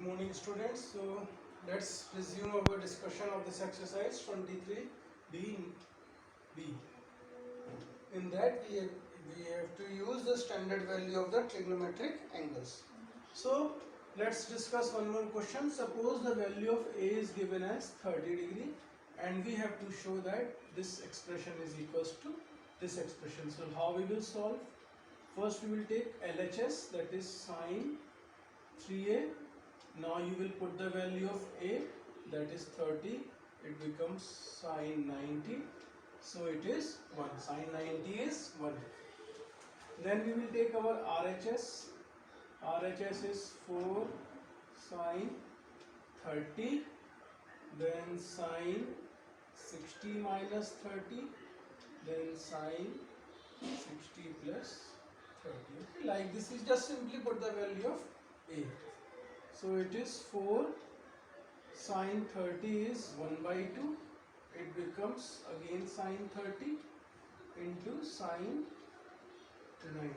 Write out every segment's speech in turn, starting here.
morning students. So let's resume our discussion of this exercise 23 B. In that we have to use the standard value of the trigonometric angles. So let's discuss one more question. Suppose the value of A is given as 30 degree and we have to show that this expression is equals to this expression. So how we will solve? First we will take LHS, that is sine 3A. Now you will put the value of A, that is 30, it becomes sine 90, so it is 1, sine 90 is 1. Then we will take our RHS is 4 sine 30, then sine 60 minus 30, then sine 60 plus 30. Okay, like this is just simply put the value of A. So it is 4 sine 30 is 1 by 2. It becomes again sine 30 into sine 90.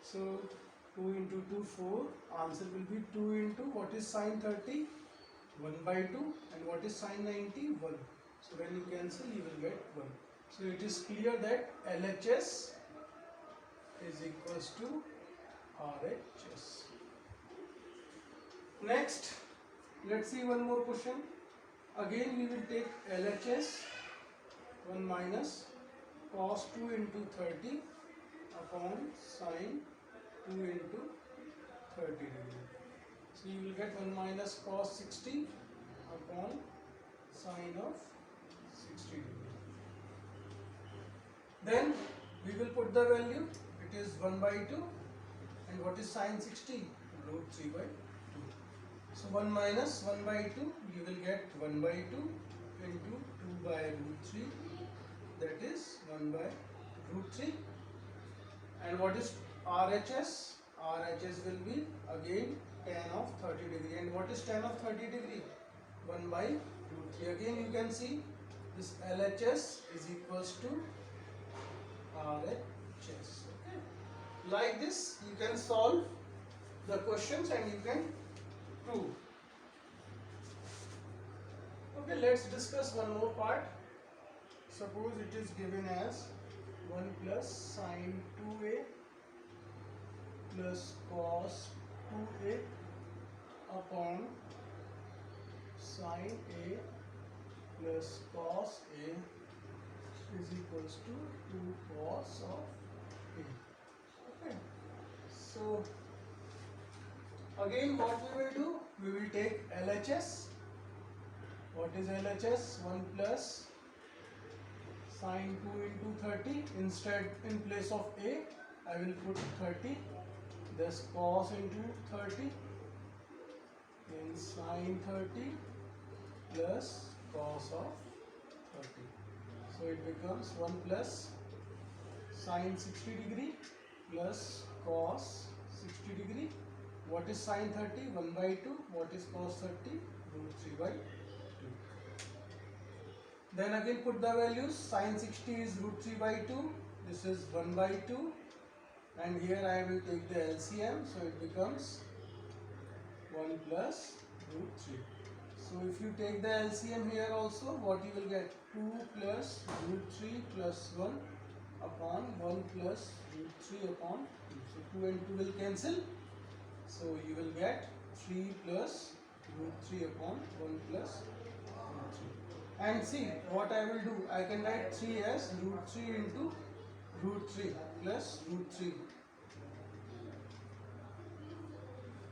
So 2 into 2 4. Answer will be 2 into what is sine 30? 1 by 2. And what is sine 90? 1. So when you cancel you will get 1. So it is clear that LHS is equals to RHS. Next, let's see one more question. Again we will take LHS 1 minus cos 2 into 30 upon sine 2 into 30 degree. So you will get 1 minus cos 60 upon sine of 60 degree. Then we will put the value. It is 1 by 2 and what is sine 60? Root 3 by 2. So 1 minus 1 by 2, you will get 1 by 2 into 2 by root 3, that is 1 by root 3. And what is RHS? RHS will be again tan of 30 degree. And what is tan of 30 degree? 1 by root 3. Again you can see this LHS is equals to RHS. Okay. Like this you can solve the questions and you can prove. Okay, let's discuss one more part. Suppose it is given as 1 plus sine 2A plus cos 2A upon sine A plus cos A is equals to 2 cos of A. Okay, so again what we will do? We will take LHS. What is LHS? 1 plus sine 2 into 30. Instead, in place of A, I will put 30. Thus cos into 30. Then sine 30 plus cos of 30. So it becomes 1 plus sine 60 degree plus cos 60 degree. What is sine 30? 1 by 2. What is cos 30? Root 3 by 2. Then again put the values. Sine 60 is root 3 by 2. This is 1 by 2. And here I will take the LCM. So it becomes 1 plus root 3. So if you take the LCM here also, what you will get? 2 plus root 3 plus 1 upon 1 plus root 3 upon 2. So 2 and 2 will cancel. So you will get 3 plus root 3 upon 1 plus root 3. And see what I will do. I can write 3 as root 3 into root 3 plus root 3.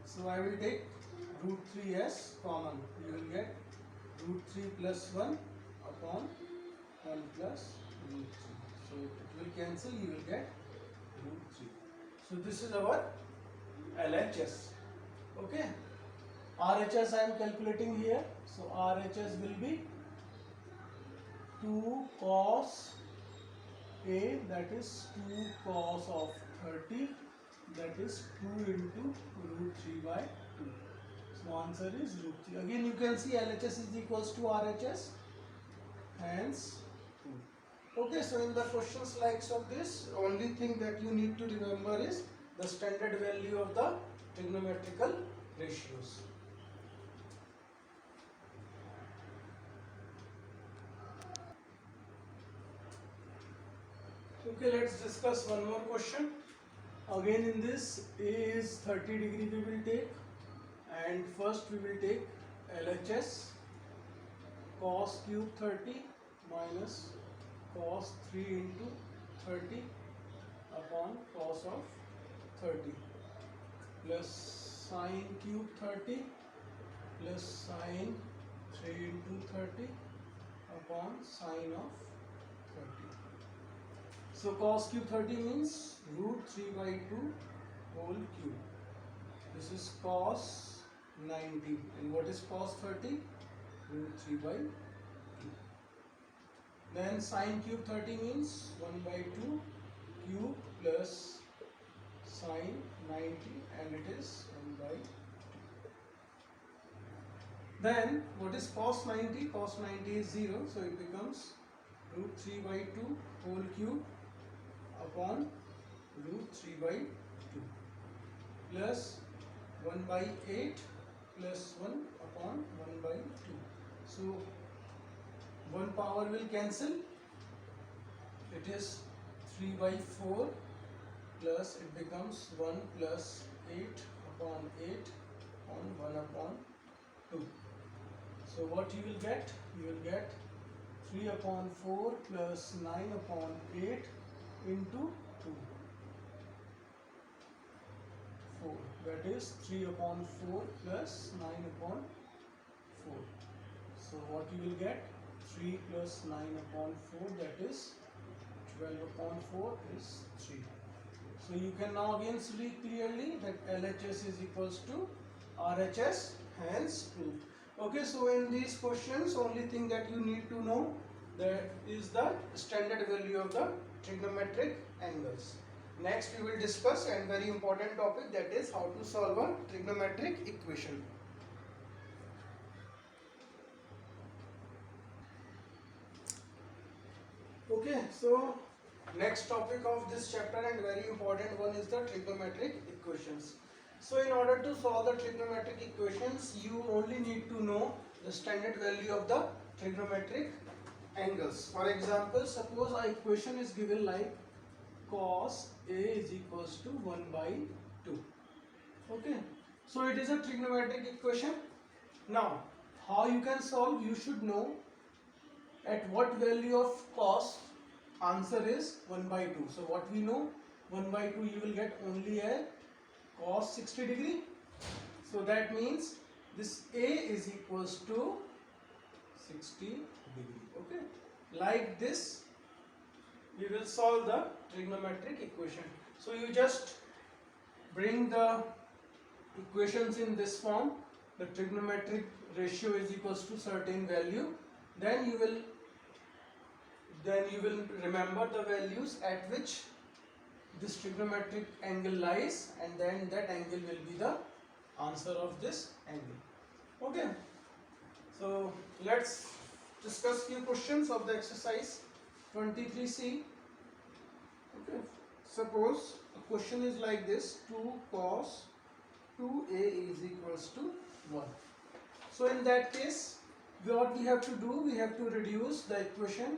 So I will take root 3 as common. You will get root 3 plus 1 upon 1 plus root 3. So it will cancel. You will get root 3. So this is our LHS. Okay. RHS I am calculating here. So RHS will be 2 cos A, that is 2 cos of 30, that is 2 into root 3 by 2. So answer is root 3. Again you can see LHS is equals to RHS, hence 2. Okay, so in the questions likes of this, only thing that you need to remember is the standard value of the trigonometrical ratios. Okay, let's discuss one more question. Again in this, A is 30 degree we will take, and first we will take LHS, cos cube 30 minus cos 3 into 30 upon cos of 30 plus sin cube 30 plus sin 3 into 30 upon sin of 30. So cos cube 30 means root 3 by 2 whole cube. This is cos 90. And what is cos 30? Root 3 by 2. Then sin cube 30 means 1 by 2 cube plus sin 90, and it is 1 by 2. Then what is cos 90? Cos 90 is 0, so it becomes root 3 by 2 whole cube upon root 3 by 2 plus 1 by 8 plus 1 upon 1 by 2. So 1 power will cancel. It is 3 by 4 plus it becomes 1 plus 8 upon 8 on 1 upon 2. So what you will get? You will get 3 upon 4 plus 9 upon 8 into 2. 4. That is 3 upon 4 plus 9 upon 4. So what you will get? 3 plus 9 upon 4, that is 12 upon 4 is 3. So you can now again see clearly that LHS is equals to RHS, hence proved. Okay, so in these questions only thing that you need to know that is the standard value of the trigonometric angles. Next we will discuss a very important topic, that is how to solve a trigonometric equation. Okay, so next topic of this chapter and very important one is the trigonometric equations. So in order to solve the trigonometric equations, you only need to know the standard value of the trigonometric angles. For example, suppose our equation is given like cos A is equals to 1 by 2. Okay, so it is a trigonometric equation. Now, how you can solve? You should know at what value of cos answer is 1 by 2. So what we know, 1 by 2 you will get only a cos 60 degree. So that means this A is equals to 60 degree. Okay, like this we will solve the trigonometric equation. So you just bring the equations in this form. The trigonometric ratio is equals to certain value. Then you will remember the values at which this trigonometric angle lies, and then that angle will be the answer of this angle. Okay, so let's discuss few questions of the exercise 23C. Okay, suppose a question is like this: 2 cos 2A is equals to 1. So in that case, what we have to do, we have to reduce the equation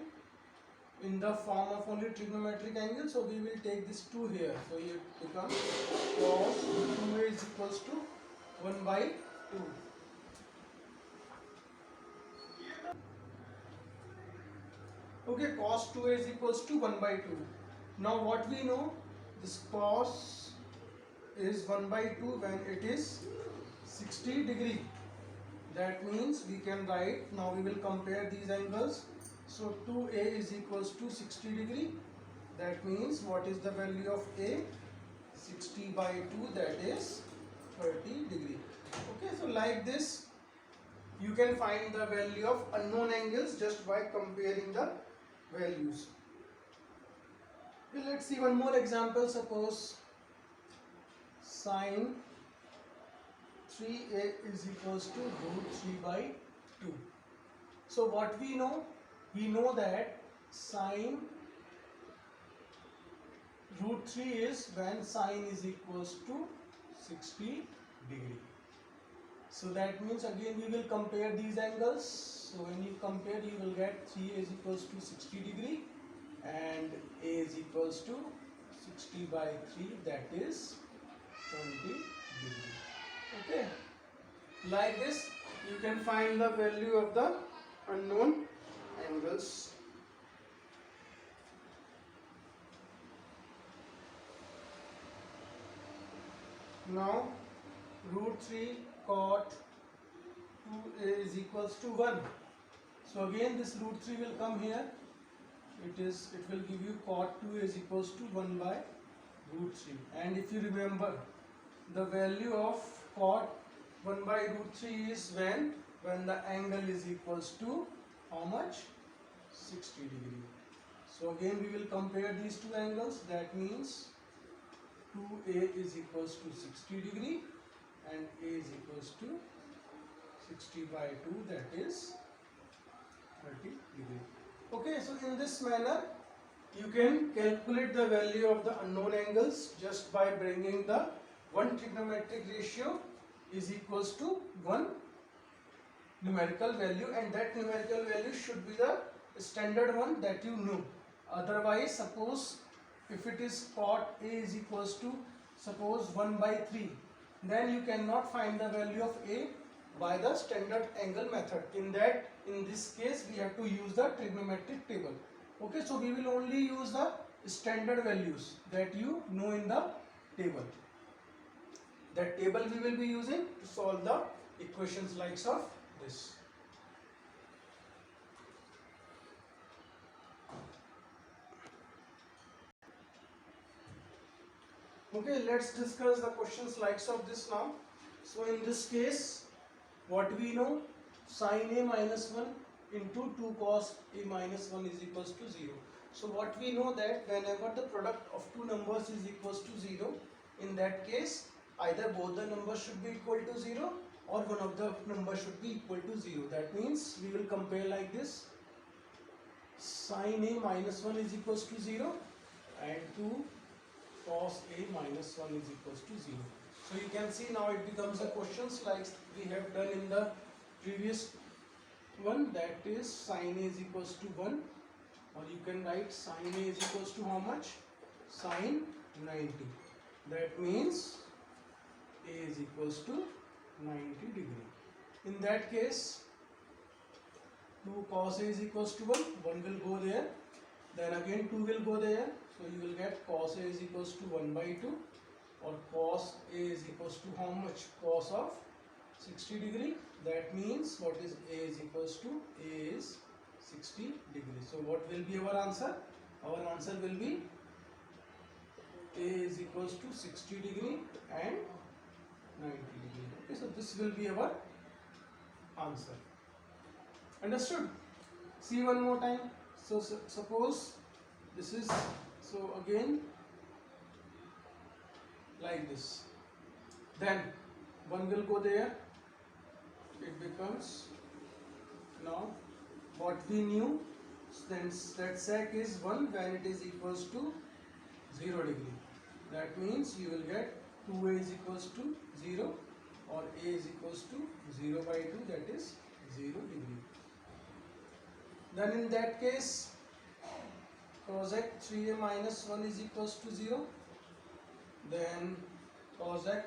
in the form of only trigonometric angle. So we will take this 2 here. So it becomes cos 2A is equals to 1 by 2. Okay, cos 2A is equals to 1 by 2. Now what we know, this cos is 1 by 2 when it is 60 degree. That means we can write, now we will compare these angles. So 2A is equals to 60 degree. That means what is the value of A? 60 by 2, that is 30 degree. Okay, so like this you can find the value of unknown angles just by comparing the values. Okay, let's see one more example. Suppose sine 3A is equals to root 3 by 2. So what we know? We know that sine root 3 is when sine is equals to 60 degree. So that means again we will compare these angles. So when you compare, you will get 3a is equals to 60 degree and a is equals to 60 by 3, that is 20 degree. Okay, like this you can find the value of the unknown angles. Now root 3 cot 2a is equals to 1. So again this root 3 will come here. It will give you cot 2a is equals to 1 by root 3. And if you remember, the value of cot 1 by root 3 is when the angle is equals to how much? 60 degree. So again we will compare these two angles. That means 2a is equals to 60 degree and a is equals to 60 by 2, that is 30 degree. Okay, so in this manner you can calculate the value of the unknown angles just by bringing the one trigonometric ratio is equals to one numerical value, and that numerical value should be the standard one that you know. Otherwise, suppose if it is cot a is equals to suppose 1 by 3, then you cannot find the value of a by the standard angle method. In this case we have to use the trigonometric table. Okay, so we will only use the standard values that you know in the table. That table we will be using to solve the equations likes of this. Okay, let's discuss the questions likes of this now. So in this case, what we know, sin a minus 1 into 2 cos a minus 1 is equals to 0. So what we know that whenever the product of two numbers is equals to 0, in that case either both the numbers should be equal to 0 or one of the numbers should be equal to 0. That means we will compare like this: sin a minus 1 is equals to 0 and 2 cos a minus 1 is equals to 0. So you can see now it becomes a questions like we have done in the previous one, that is sin a is equals to 1, or you can write sin a is equals to how much? Sin 90. That means a is equals to 90 degree. In that case 2 cos a is equals to 1, 1 will go there, then again 2 will go there, so you will get cos a is equals to 1 by 2, or cos a is equals to how much? Cos of 60 degree. That means what is a is equals to? A is 60 degree. So what will be our answer? Our answer will be a is equals to 60 degree and 90 degree. Okay, so this will be our answer. Understood? See one more time. So suppose this is, so again like this, then 1 will go there, it becomes, now what we knew, then that sec is 1 when it is equals to 0 degree. That means you will get 2a is equals to 0 or a is equals to 0 by 2, that is 0 degree. Then in that case cosec 3a minus 1 is equals to 0, then cosec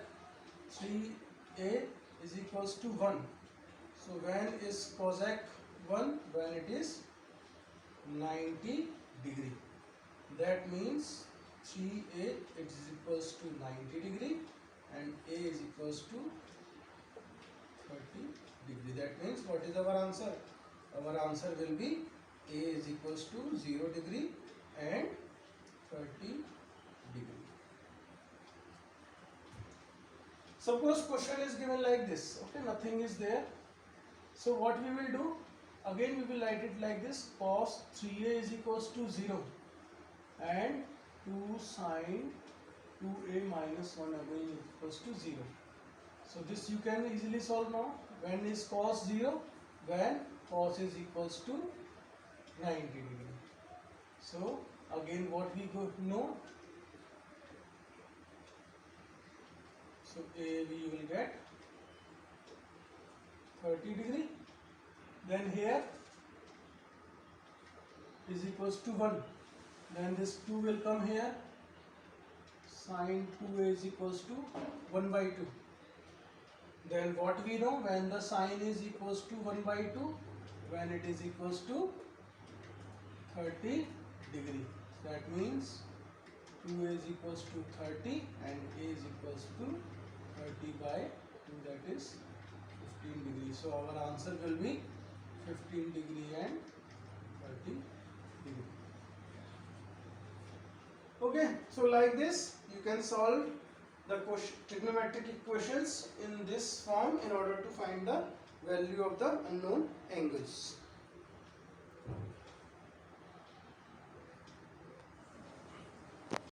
3a is equals to 1. So when is cosec 1? When it is 90 degree. That means 3a it is equals to 90 degree and a is equals to 30 degree. That means what is our answer? Our answer will be a is equals to 0 degree and 30 degree. Suppose question is given like this, okay, nothing is there. So what we will do, again we will write it like this: cos 3a is equals to 0 and 2 sin 2a minus 1 again is equals to 0. So this you can easily solve now. When is cos 0? When cos is equals to 90 degree. So again what we know, so a we will get 30 degree. Then here is equals to 1. Then this 2 will come here. Sine 2a is equals to 1 by 2. Then what we know, when the sine is equals to 1 by 2, when it is equals to 30 degree. That means 2a is equals to 30 and a is equals to 30 by 2, that is 15 degree. So our answer will be 15 degree and 30 degree. Okay, so like this you can solve the trigonometric equations in this form in order to find the value of the unknown angles.